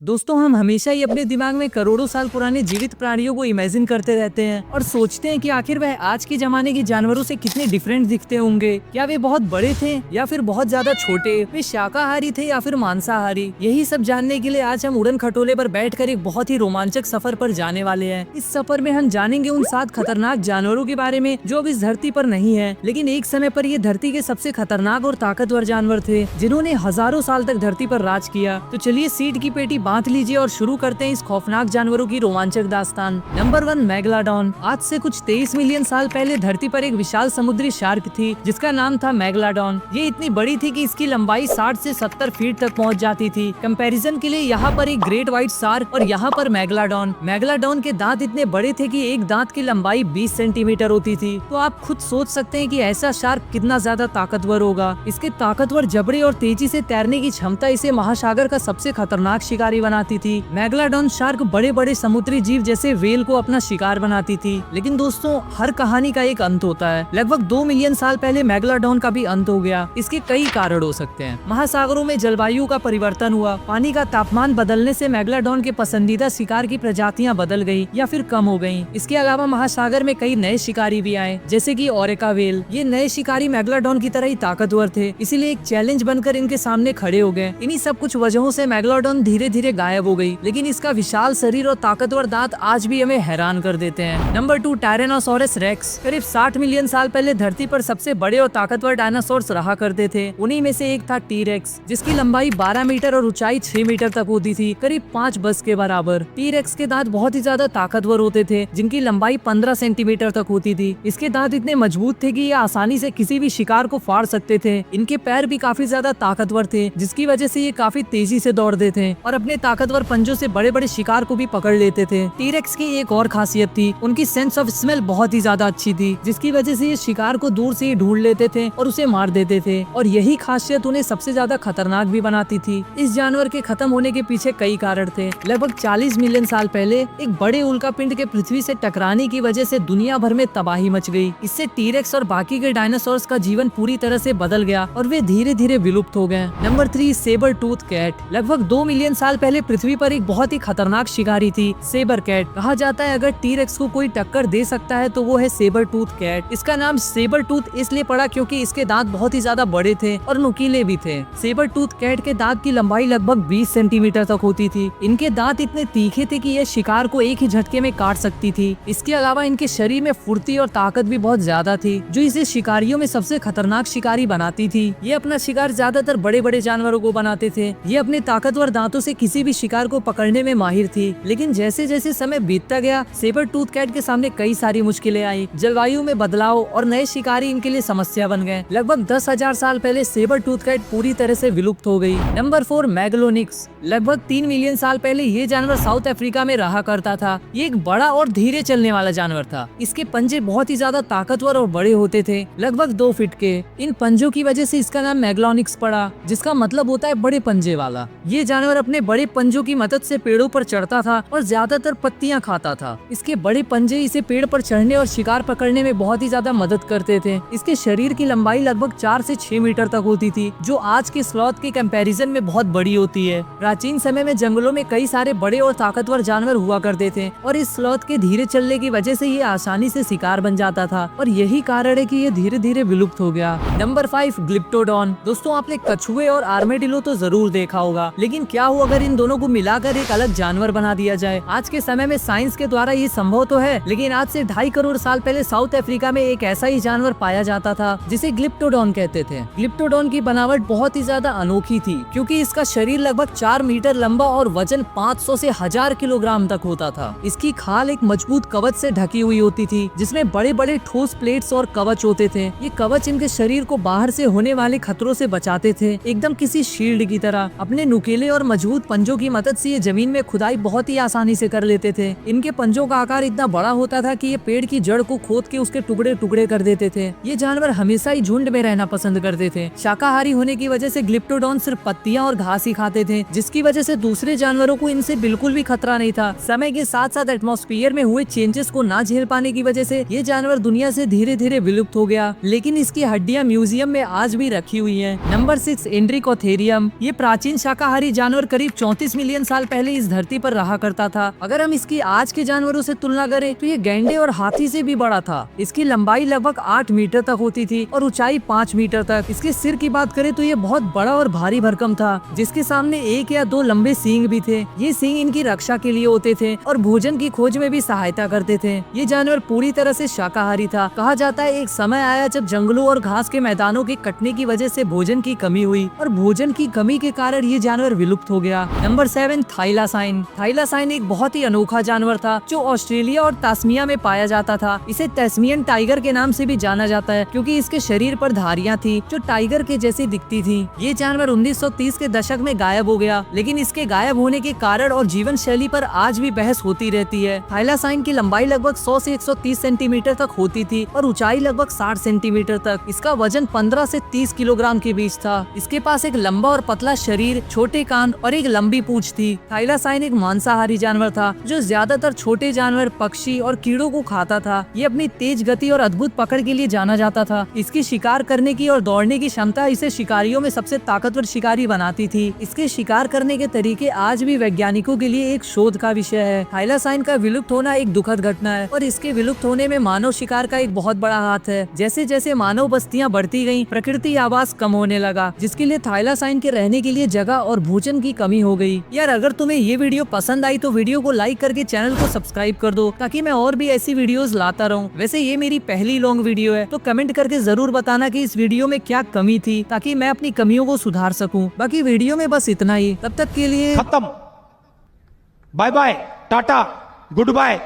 दोस्तों, हम हमेशा ही अपने दिमाग में करोड़ों साल पुराने जीवित प्राणियों को इमेजिन करते रहते हैं और सोचते हैं कि आखिर वह आज के जमाने के जानवरों से कितने डिफरेंट दिखते होंगे। क्या वे बहुत बड़े थे या फिर बहुत ज्यादा छोटे? वे शाकाहारी थे या फिर मांसाहारी? यही सब जानने के लिए आज हम उड़न खटोले पर बैठकर एक बहुत ही रोमांचक सफर पर जाने वाले हैं। इस सफर में हम जानेंगे उन 7 खतरनाक जानवरों के बारे में जो अब इस धरती पर नहीं है, लेकिन एक समय पर ये धरती के सबसे खतरनाक और ताकतवर जानवर थे जिन्होंने हजारों साल तक धरती पर राज किया। तो चलिए सीट की पेटी बांध लीजिए और शुरू करते हैं इस खौफनाक जानवरों की रोमांचक दास्तान। Number 1, megalodon. आज से कुछ 23 मिलियन साल पहले धरती पर एक विशाल समुद्री शार्क थी जिसका नाम था मेगलाडॉन। ये इतनी बड़ी थी कि इसकी लंबाई 60 से 70 फीट तक पहुंच जाती थी। कंपैरिजन के लिए यहाँ पर एक ग्रेट व्हाइट शार्क और यहाँ पर मेगलाडॉन। मेगलाडॉन के दांत इतने बड़े थे कि एक दांत की लंबाई 20 सेंटीमीटर होती थी। तो आप खुद सोच सकते हैं कि ऐसा शार्क कितना ज्यादा ताकतवर होगा। इसके ताकतवर जबड़े और तेजी से तैरने की क्षमता इसे महासागर का सबसे खतरनाक शिकारी बनाती थी। मेगलाडॉन शार्क बड़े बड़े समुद्री जीव जैसे व्हेल को अपना शिकार बनाती थी। लेकिन दोस्तों, हर कहानी का एक अंत होता है। लगभग 2 मिलियन साल पहले मेगलाडॉन का भी अंत हो गया। इसके कई कारण हो सकते हैं। महासागरों में जलवायु का परिवर्तन हुआ, पानी का तापमान बदलने से मेगलाडॉन के पसंदीदा शिकार की प्रजातियां बदल गयी या फिर कम हो गयी। इसके अलावा महासागर में कई नए शिकारी भी आए, जैसे कि ओरेका व्हेल। ये नए शिकारी मेगलाडॉन की तरह ही ताकतवर थे, इसीलिए एक चैलेंज बनकर इनके सामने खड़े हो गए। इन्हीं सब कुछ वजहों से मेगलाडॉन धीरे धीरे गायब हो गई, लेकिन इसका विशाल शरीर और ताकतवर दांत आज भी हमें हैरान कर देते हैं। Number 2, tyrannosaurus rex. करीब 60 मिलियन साल पहले धरती पर सबसे बड़े और ताकतवर डायनासोर्स रहा करते थे। उन्हीं में से एक था टी-रेक्स, जिसकी लंबाई 12 मीटर और ऊंचाई 6 मीटर तक होती थी, करीब 5 बस के बराबर। टी-रेक्स के दांत बहुत ही ज्यादा ताकतवर होते थे, जिनकी लंबाई 15 सेंटीमीटर तक होती थी। इसके दांत इतने मजबूत थे कि ये आसानी से किसी भी शिकार को फाड़ सकते थे। इनके पैर भी काफी ज्यादा ताकतवर थे, जिसकी वजह से ये काफी तेजी से दौड़ते थे और अपने ताकतवर पंजों से बड़े बड़े शिकार को भी पकड़ लेते थे। टी-रेक्स की एक और खासियत थी, उनकी सेंस ऑफ स्मेल बहुत ही ज्यादा अच्छी थी, जिसकी वजह से ये शिकार को दूर से ही ढूंढ लेते थे और उसे मार देते थे। और यही खासियत उन्हें सबसे ज्यादा खतरनाक भी बनाती थी। इस जानवर के खत्म होने के पीछे कई कारण थे। लगभग 40 मिलियन साल पहले एक बड़े उल्कापिंड के पृथ्वी से टकराने की वजह से दुनिया भर में तबाही मच गई। इससे टी-रेक्स और बाकी के डायनासोर्स का जीवन पूरी तरह से बदल गया और वे धीरे धीरे विलुप्त हो गए। Number 3, sabre tooth cat. लगभग 2 मिलियन साल पहले पृथ्वी पर एक बहुत ही खतरनाक शिकारी थी, सेबर कैट। कहा जाता है अगर टी-रेक्स को कोई टक्कर दे सकता है तो वो है सेबर टूथ कैट। इसका नाम सेबर टूथ इसलिए पड़ा क्योंकि इसके दांत बहुत ही ज्यादा बड़े थे और नुकीले भी थे। सेबर टूथ कैट के दांत की लंबाई लगभग 20 सेंटीमीटर तक होती थी। इनके दांत इतने तीखे थे कि यह शिकार को एक ही झटके में काट सकती थी। इसके अलावा इनके शरीर में फुर्ती और ताकत भी बहुत ज्यादा थी, जो इसे शिकारियों में सबसे खतरनाक शिकारी बनाती थी। ये अपना शिकार ज्यादातर बड़े बड़े जानवरों को बनाते थे। ये अपने ताकतवर दांतों से किसी भी शिकार को पकड़ने में माहिर थी। लेकिन जैसे जैसे समय बीतता गया, सेबर टूथ कैट के सामने कई सारी मुश्किलें आई। जलवायु में बदलाव और नए शिकारी इनके लिए समस्या बन गए। लगभग 10,000 साल पहले सेबर टूथ कैट पूरी तरह से विलुप्त हो गई। नंबर 4, मैगलोनिक्स। लगभग 3 मिलियन साल पहले ये जानवर साउथ अफ्रीका में रहा करता था। ये एक बड़ा और धीरे चलने वाला जानवर था। इसके पंजे बहुत ही ज्यादा ताकतवर और बड़े होते थे, लगभग 2 फीट के। इन पंजों की वजह से इसका नाम मैगलोनिक्स पड़ा, जिसका मतलब होता है बड़े पंजे वाला। ये जानवर अपने बड़े पंजों की मदद से पेड़ों पर चढ़ता था और ज्यादातर पत्तियां खाता था। इसके बड़े पंजे इसे पेड़ पर चढ़ने और शिकार पकड़ने में बहुत ही ज्यादा मदद करते थे। इसके शरीर की लंबाई लगभग 4 से 6 मीटर तक होती थी, जो आज के स्लॉथ के कंपैरिजन में बहुत बड़ी होती है। प्राचीन समय में जंगलों में कई सारे बड़े और ताकतवर जानवर हुआ करते थे और इस स्लॉथ के धीरे चलने की वजह से ये आसानी से शिकार बन जाता था और यही कारण है कि ये धीरे धीरे विलुप्त हो गया। नंबर 5, ग्लिप्टोडॉन। दोस्तों, आपने कछुए और आर्मेडिलो तो जरूर देखा होगा, लेकिन क्या हो अगर इन दोनों को मिलाकर एक अलग जानवर बना दिया जाए? आज के समय में साइंस के द्वारा ये संभव तो है, लेकिन आज से 2.5 करोड़ साल पहले साउथ अफ्रीका में एक ऐसा ही जानवर पाया जाता था जिसे ग्लिप्टोडॉन कहते थे। ग्लिप्टोडॉन की बनावट बहुत ही ज्यादा अनोखी थी, क्योंकि इसका शरीर लगभग 4 मीटर लंबा और वजन 500 से 1000 किलोग्राम तक होता था। इसकी खाल एक मजबूत कवच से ढकी हुई होती थी, जिसमें बड़े बड़े ठोस प्लेट्स और कवच होते थे। ये कवच इनके शरीर को बाहर से होने वाले खतरों से बचाते थे, एकदम किसी शील्ड की तरह। अपने नुकीले और मजबूत पंजों की मदद से ये जमीन में खुदाई बहुत ही आसानी से कर लेते थे। इनके पंजों का आकार इतना बड़ा होता था कि ये पेड़ की जड़ को खोद के उसके टुकड़े टुकड़े कर देते थे। ये जानवर हमेशा ही झुंड में रहना पसंद करते थे। शाकाहारी होने की वजह से ग्लिप्टोडॉन सिर्फ पत्तियां और घास ही खाते थे, जिसकी वजह से दूसरे जानवरों को इनसे बिल्कुल भी खतरा नहीं था। समय के साथ साथ एटमॉस्फेयर में हुए चेंजेस को ना झेल पाने की वजह से ये जानवर दुनिया से धीरे धीरे विलुप्त हो गया, लेकिन इसकी हड्डियां म्यूजियम में आज भी रखी हुई है। नंबर 6, एंड्रिकोथेरियम। ये प्राचीन शाकाहारी जानवर करीब 34 मिलियन साल पहले इस धरती पर रहा करता था। अगर हम इसकी आज के जानवरों से तुलना करें तो ये गैंडे और हाथी से भी बड़ा था। इसकी लंबाई लगभग 8 मीटर तक होती थी और ऊंचाई 5 मीटर तक। इसके सिर की बात करें तो ये बहुत बड़ा और भारी भरकम था, जिसके सामने 1 या 2 लंबे सींग भी थे। ये सींग इनकी रक्षा के लिए होते थे और भोजन की खोज में भी सहायता करते थे। ये जानवर पूरी तरह से शाकाहारी था। कहा जाता है एक समय आया जब जंगलों और घास के मैदानों के कटने की वजह से भोजन की कमी हुई और भोजन की कमी के कारण ये जानवर विलुप्त हो गया। नंबर 7, थाइलासाइन। थाइलासाइन एक बहुत ही अनोखा जानवर था जो ऑस्ट्रेलिया और तास्मिया में पाया जाता था। इसे तस्मियन टाइगर के नाम से भी जाना जाता है क्योंकि इसके शरीर पर धारियां थी जो टाइगर के जैसी दिखती थी। ये जानवर 1930 के दशक में गायब हो गया, लेकिन इसके गायब होने के कारण और जीवन शैली पर आज भी बहस होती रहती है। थाइलासाइन की लंबाई लगभग 100 से 130 सेंटीमीटर तक होती थी और ऊंचाई लगभग 60 सेंटीमीटर तक। इसका वजन 15 से 30 किलोग्राम के बीच था। इसके पास एक लंबा और पतला शरीर, छोटे कान और एक लंबी पूंछ थी। थाइलासाइन एक मांसाहारी जानवर था जो ज्यादातर छोटे जानवर, पक्षी और कीड़ों को खाता था। ये अपनी तेज गति और अद्भुत पकड़ के लिए जाना जाता था। इसकी शिकार करने की और दौड़ने की क्षमता इसे शिकारियों में सबसे ताकतवर शिकारी बनाती थी। इसके शिकार करने के तरीके आज भी वैज्ञानिकों के लिए एक शोध का विषय है। थाइलासाइन का विलुप्त होना एक दुखद घटना है और इसके विलुप्त होने में मानव शिकार का एक बहुत बड़ा हाथ है। जैसे जैसे मानव बस्तियां बढ़ती गईं, प्रकृति आवास कम होने लगा, जिसके लिए थाइलासाइन के रहने के लिए जगह और भोजन की कमी हो गई। यार अगर तुम्हें ये वीडियो पसंद आई तो वीडियो को लाइक करके चैनल को सब्सक्राइब कर दो ताकि मैं और भी ऐसी वीडियोस लाता रहूं। वैसे ये मेरी पहली लॉन्ग वीडियो है तो कमेंट करके जरूर बताना कि इस वीडियो में क्या कमी थी ताकि मैं अपनी कमियों को सुधार सकूं। बाकी वीडियो में बस इतना ही, तब तक के लिए खत्म। Bye bye, tata, good bye.